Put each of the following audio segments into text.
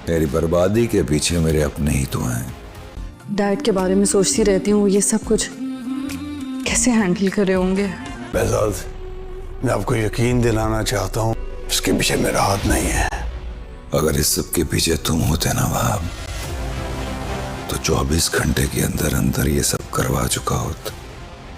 तेरी बर्बादी के पीछे मेरे अपने ही तो हैं। डैड के बारे में सोचती रहती हूँ, ये सब कुछ कैसे हैंडल कर रहे होंगे। बेहजाद, मैं आपको यकीन दिलाना चाहता हूँ, इसके पीछे मेरा हाथ नहीं है। अगर इस सब के पीछे तुम होते ना वहाब, तो 24 घंटे के अंदर अंदर ये सब करवा चुका होता।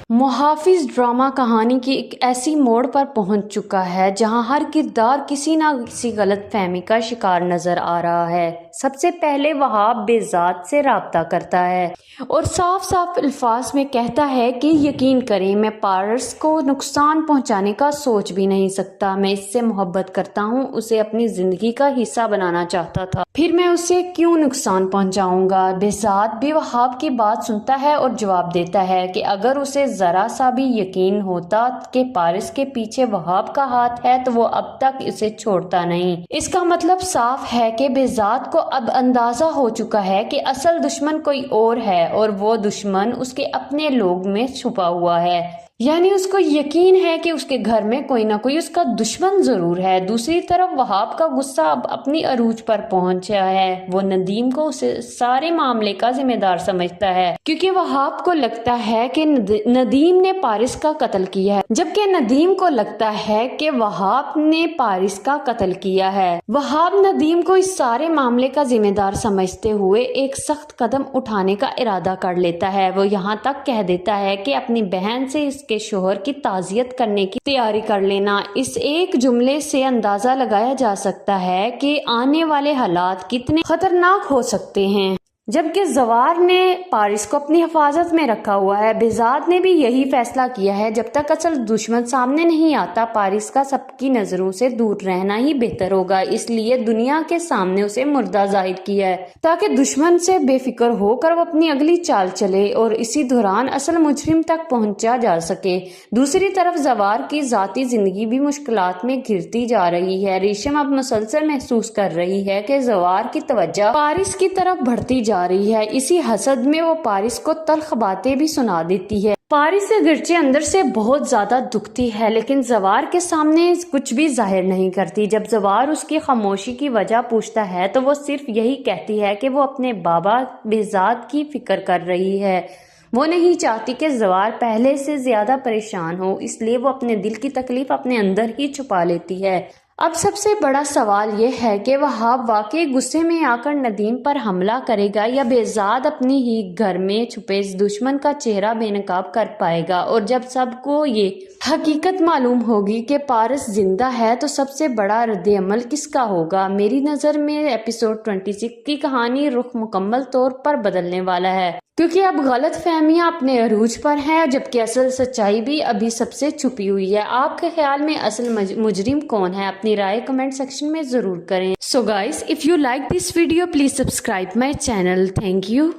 मुहाफिज ड्रामा कहानी की एक ऐसी मोड़ पर पहुंच चुका है जहां हर किरदार किसी ना किसी गलत फहमी का शिकार नजर आ रहा है। सबसे पहले वहाब बेजात से राब्ता करता है और साफ साफ अल्फाज में कहता है कि यकीन करें, मैं पारस को नुकसान पहुंचाने का सोच भी नहीं सकता। मैं इससे मोहब्बत करता हूं, उसे अपनी जिंदगी का हिस्सा बनाना चाहता था, फिर मैं उसे क्यों नुकसान पहुंचाऊंगा। बेजात भी वहाब की बात सुनता है और जवाब देता है कि अगर उसे जरा सा भी यकीन होता कि पारिस के पीछे वहाब का हाथ है तो वो अब तक इसे छोड़ता नहीं। इसका मतलब साफ है कि बेजात को अब अंदाजा हो चुका है कि असल दुश्मन कोई और है और वो दुश्मन उसके अपने लोग में छुपा हुआ है। यानी उसको यकीन है कि उसके घर में कोई ना कोई उसका दुश्मन जरूर है। दूसरी तरफ वहाब का गुस्सा अब अपनी अरूज पर पहुंचा है। वो नदीम को उसे सारे मामले का जिम्मेदार समझता है, क्योंकि वहाब को लगता है कि नदीम ने पारिस का कत्ल किया है, जबकि नदीम को लगता है कि वहाब ने पारिस का कत्ल किया है। वहाब नदीम को इस सारे मामले का जिम्मेदार समझते हुए एक सख्त कदम उठाने का इरादा कर लेता है। वो यहाँ तक कह देता है कि अपनी बहन से इसके शोहर की ताज़ियत करने की तैयारी कर लेना। इस एक जुमले से अंदाजा लगाया जा सकता है कि आने वाले हालात कितने खतरनाक हो सकते हैं। जबकि जवार ने पारिस को अपनी हिफाजत में रखा हुआ है। बेजात ने भी यही फैसला किया है, जब तक असल दुश्मन सामने नहीं आता पारिस का सबकी नजरों से दूर रहना ही बेहतर होगा। इसलिए दुनिया के सामने उसे मुर्दा जाहिर किया है, ताकि दुश्मन से बेफिक्र होकर वो अपनी अगली चाल चले और इसी दौरान असल मुजरिम तक पहुंचा जा सके। दूसरी तरफ जवार की जाती जिंदगी भी मुश्किलात में घिरती जा रही है। रेशम अब मुसलसल महसूस कर रही है कि जवार की तवज्जो पारिस की तरफ बढ़ती जा रही है। इसी हसद में वो पारिस को तल्ख बातें भी सुना देती है। पारिस से गिरचे अंदर से बहुत ज्यादा दुखती है, लेकिन जवार के सामने कुछ भी जाहिर नहीं करती। जब जवार उसकी खामोशी की वजह पूछता है तो वो सिर्फ यही कहती है कि वो अपने बाबा बेजात की फिक्र कर रही है। वो नहीं चाहती कि जवार पहले से ज्यादा परेशान हो, इसलिए वो अपने दिल की तकलीफ अपने अंदर ही छुपा लेती है। अब सबसे बड़ा सवाल यह है कि वहाब वाकई गुस्से में आकर नदीम पर हमला करेगा या बेजाद अपनी ही घर में छुपे इस दुश्मन का चेहरा बेनकाब कर पाएगा। और जब सबको ये हकीकत मालूम होगी कि पारस जिंदा है तो सबसे बड़ा रद्द-ए-अमल किसका होगा। मेरी नज़र में एपिसोड 26 की कहानी रुख मुकम्मल तौर पर बदलने वाला है, क्योंकि अब गलत फहमियाँ अपने अरूज पर हैं, जबकि असल सच्चाई भी अभी सबसे छुपी हुई है। आपके ख्याल में असल मुजरिम कौन है? अपनी राय कमेंट सेक्शन में जरूर करें। So guys, if you like this video please subscribe my channel. Thank you.